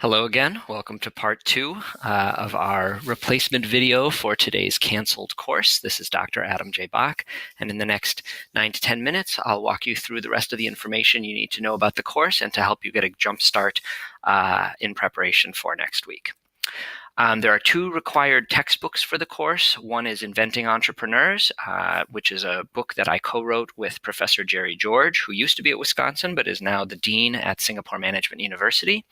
Hello again. Welcome to part two of our replacement video for today's canceled course. This is Dr. Adam J. Bach, and in the next 9 to 10 minutes, I'll walk you through the rest of the information you need to know about the course and to help you get a jump start in preparation for next week. There are two required textbooks for the course. One is Inventing Entrepreneurs, which is a book that I co-wrote with Professor Jerry George, who used to be at Wisconsin, but is now the dean at Singapore Management University.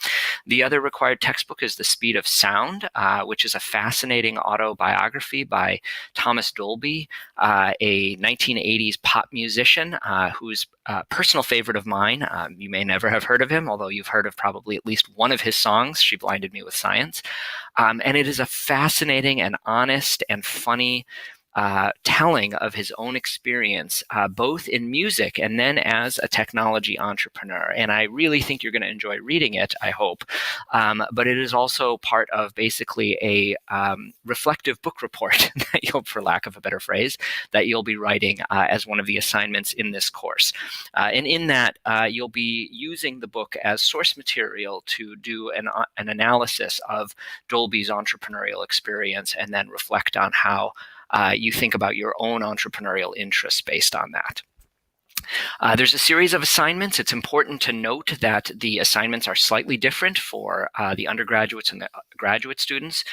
The other required textbook is The Speed of Sound, which is a fascinating autobiography by Thomas Dolby, a 1980s pop musician who's a personal favorite of mine. You may never have heard of him, although you've heard of probably at least one of his songs, She Blinded Me with Science. And it is a fascinating and honest and funny telling of his own experience, both in music and then as a technology entrepreneur. And I really think you're going to enjoy reading it, I hope. But it is also part of basically a reflective book report that you'll, for lack of a better phrase, that you'll be writing as one of the assignments in this course. And in that, you'll be using the book as source material to do an analysis of Dolby's entrepreneurial experience and then reflect on how you think about your own entrepreneurial interests based on that. There's a series of assignments. It's important to note that the assignments are slightly different for the undergraduates and the graduate students.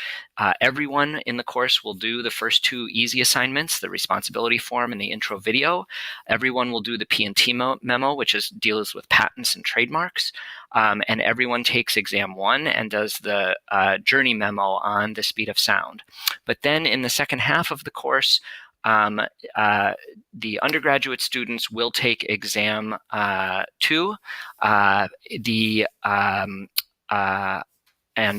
Everyone in the course will do the first two easy assignments, the responsibility form and the intro video. Everyone will do the P&T memo, which deals with patents and trademarks. And everyone takes exam one and does the journey memo on the speed of sound. But then in the second half of the course, the undergraduate students will take exam two, and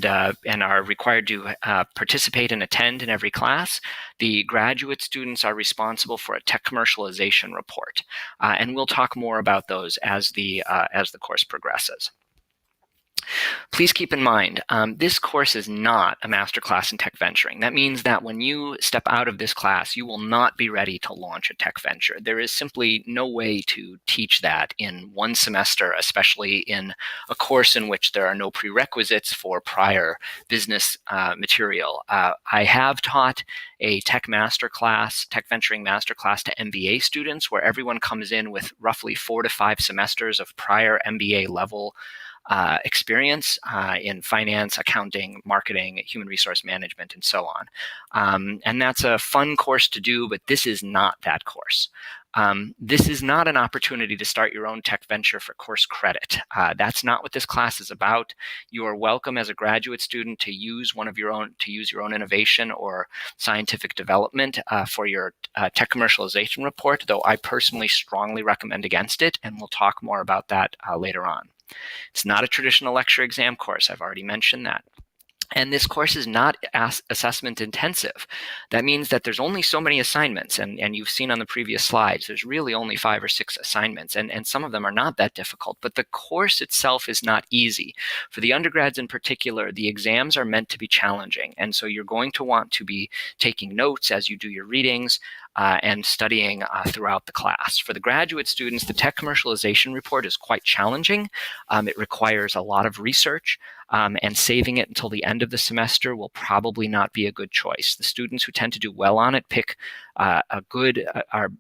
are required to participate and attend in every class. The graduate students are responsible for a tech commercialization report, and we'll talk more about those as the course progresses. Please keep in mind, this course is not a masterclass in tech venturing. That means that when you step out of this class, you will not be ready to launch a tech venture. There is simply no way to teach that in one semester, especially in a course in which there are no prerequisites for prior business material. I have taught a tech venturing masterclass to MBA students, where everyone comes in with roughly 4 to 5 semesters of prior MBA level experience in finance, accounting, marketing, human resource management, and so on. And that's a fun course to do, but this is not that course. This is not an opportunity to start your own tech venture for course credit. That's not what this class is about. You are welcome as a graduate student to use your own innovation or scientific development for your tech commercialization report, though I personally strongly recommend against it, and we'll talk more about that later on. It's not a traditional lecture exam course. I've already mentioned that. And this course is not assessment intensive. That means that there's only so many assignments, and you've seen on the previous slides, there's really only 5 or 6 assignments, and some of them are not that difficult, but the course itself is not easy. For the undergrads in particular, the exams are meant to be challenging, and so you're going to want to be taking notes as you do your readings, and studying throughout the class. For the graduate students, the tech commercialization report is quite challenging. It requires a lot of research, and saving it until the end of the semester will probably not be a good choice. The students who tend to do well on it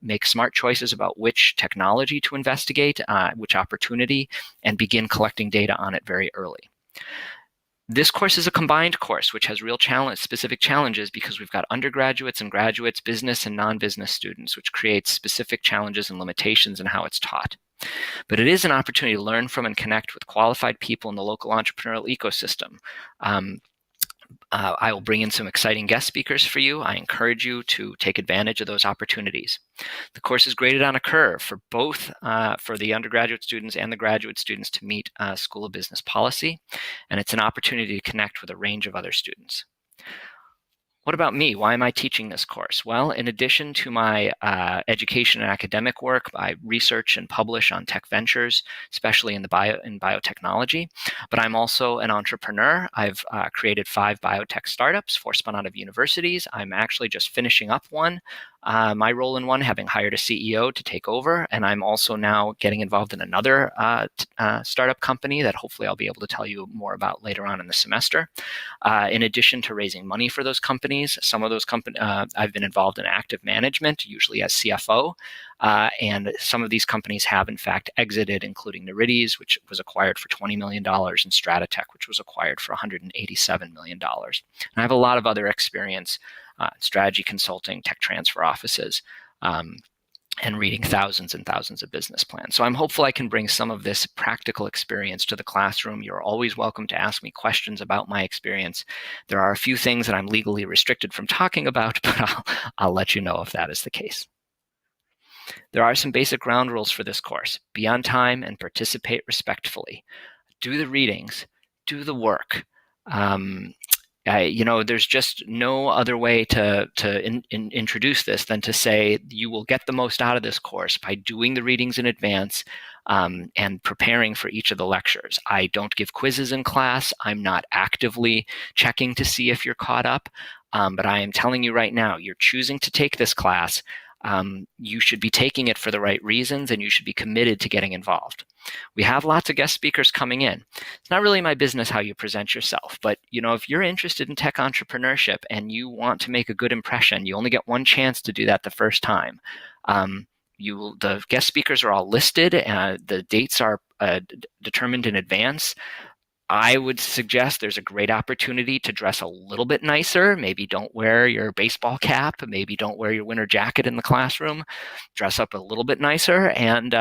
make smart choices about which technology to investigate, which opportunity, and begin collecting data on it very early. This course is a combined course, which has real specific challenges because we've got undergraduates and graduates, business and non-business students, which creates specific challenges and limitations in how it's taught. But it is an opportunity to learn from and connect with qualified people in the local entrepreneurial ecosystem. I will bring in some exciting guest speakers for you. I encourage you to take advantage of those opportunities. The course is graded on a curve for both for the undergraduate students and the graduate students to meet School of Business policy, and it's an opportunity to connect with a range of other students. What about me? Why am I teaching this course? Well, in addition to my education and academic work, I research and publish on tech ventures, especially in biotechnology. But I'm also an entrepreneur. I've created 5 biotech startups, 4 spun out of universities. I'm actually just finishing up one my role in one, having hired a CEO to take over, and I'm also now getting involved in another startup company that hopefully I'll be able to tell you more about later on in the semester. In addition to raising money for those companies, some of those companies, I've been involved in active management, usually as CFO, and some of these companies have in fact exited, including Nerides, which was acquired for $20 million, and Stratotech, which was acquired for $187 million. And I have a lot of other experience strategy consulting, tech transfer offices, and reading thousands and thousands of business plans. So I'm hopeful I can bring some of this practical experience to the classroom. You're always welcome to ask me questions about my experience. There are a few things that I'm legally restricted from talking about, but I'll let you know if that is the case. There are some basic ground rules for this course. Be on time and participate respectfully. Do the readings, do the work. There's just no other way to introduce this than to say you will get the most out of this course by doing the readings in advance and preparing for each of the lectures. I don't give quizzes in class. I'm not actively checking to see if you're caught up, but I am telling you right now, you're choosing to take this class. You should be taking it for the right reasons, and you should be committed to getting involved. We have lots of guest speakers coming in. It's not really my business how you present yourself, but if you're interested in tech entrepreneurship and you want to make a good impression, you only get one chance to do that the first time. The guest speakers are all listed, and the dates are determined in advance. I would suggest there's a great opportunity to dress a little bit nicer. Maybe don't wear your baseball cap. Maybe don't wear your winter jacket in the classroom. Dress up a little bit nicer and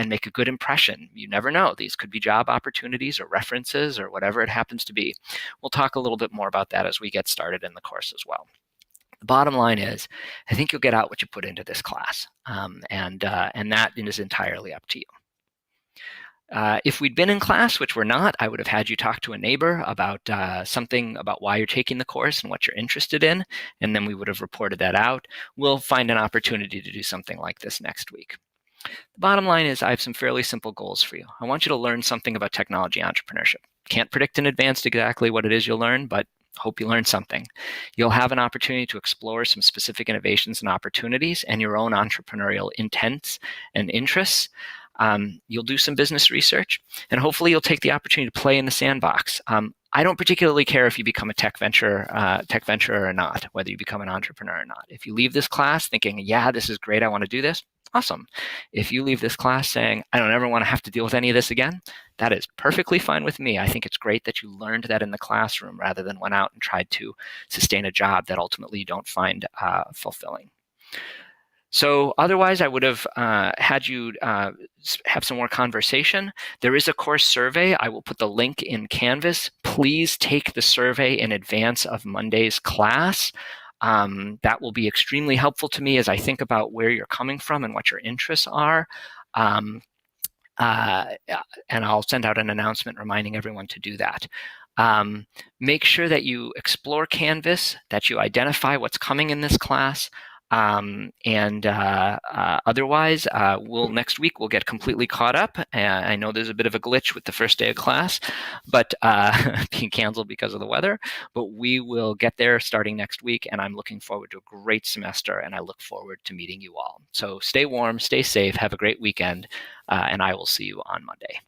make a good impression. You never know. These could be job opportunities or references or whatever it happens to be. We'll talk a little bit more about that as we get started in the course as well. The bottom line is, I think you'll get out what you put into this class, and that is entirely up to you. If we'd been in class, which we're not, I would have had you talk to a neighbor about something about why you're taking the course and what you're interested in, and then we would have reported that out. We'll find an opportunity to do something like this next week. The bottom line is I have some fairly simple goals for you. I want you to learn something about technology entrepreneurship. Can't predict in advance exactly what it is you'll learn, but hope you learn something. You'll have an opportunity to explore some specific innovations and opportunities and your own entrepreneurial intents and interests. You'll do some business research, and hopefully you'll take the opportunity to play in the sandbox. I don't particularly care if you become a tech venturer or not, whether you become an entrepreneur or not. If you leave this class thinking, yeah, this is great, I want to do this, awesome. If you leave this class saying, I don't ever want to have to deal with any of this again, that is perfectly fine with me. I think it's great that you learned that in the classroom rather than went out and tried to sustain a job that ultimately you don't find fulfilling. So otherwise, I would have had you have some more conversation. There is a course survey. I will put the link in Canvas. Please take the survey in advance of Monday's class. That will be extremely helpful to me as I think about where you're coming from and what your interests are. And I'll send out an announcement reminding everyone to do that. Make sure that you explore Canvas, that you identify what's coming in this class. Otherwise, next week we'll get completely caught up. I know there's a bit of a glitch with the first day of class, but being canceled because of the weather. But we will get there starting next week, and I'm looking forward to a great semester, and I look forward to meeting you all. So stay warm, stay safe, have a great weekend, and I will see you on Monday.